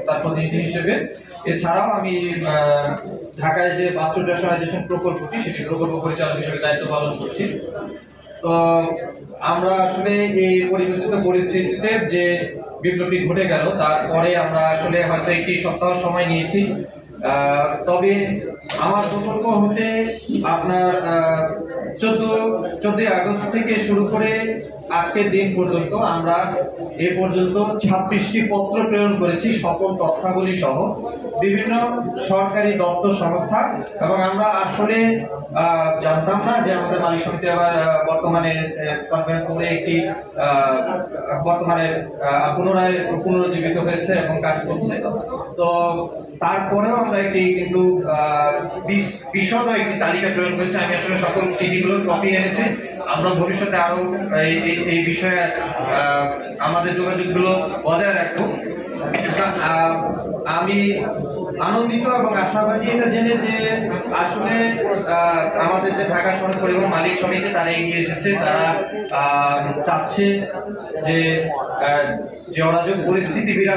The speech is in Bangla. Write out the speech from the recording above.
তার প্রতিনিধি হিসেবে। এছাড়াও আমি ঢাকায় যে বাস রুট রেশনালাইজেশন প্রকল্পটি সেটি প্রকল্প পরিচালক হিসেবে দায়িত্ব পালন করছি। তো আমরা আসলে এই পরিবর্তিত পরিস্থিতিতে যে বিপ্লবটি ঘটে গেল তারপরে আমরা আসলে হয়তো একটি সপ্তাহ সময় নিয়েছি। তবে আমার প্রকল্প হতে আপনার 14 আগস্ট থেকে শুরু করে আজকের দিন পর্যন্ত আমরা এ পর্যন্ত 26টি পত্র প্রেরণ করেছি সকল তথ্যাবলী সহ বিভিন্ন সরকারি দপ্তর সংস্থা। এবং আমরা আসলে জানতাম না যে আমাদের মালিক সমিতি আবার বর্তমানে কনভেন্ট করে একটি বর্তমানে পুনরুজ্জীবিত হয়েছে এবং কাজ করছে। তো তারপরেও আমরা একটি কিন্তু বিশদ একটি তালিকা প্রেরণ করেছি। আমি আসলে সকল চিঠিগুলোর কপি এনেছি। আমরা ভবিষ্যতে আরো এই বিষয়ে আমাদের যোগাযোগগুলো বজায় রাখবো। আমি আনন্দিত এবং আশাবাদী এটা জেনে যে আসলে আমাদের যে ঢাকা শহর পরিবহন মালিক সমিতি তারা এগিয়ে এসেছে। তারা চাচ্ছে যে অরাজক পরিস্থিতি বিরাজ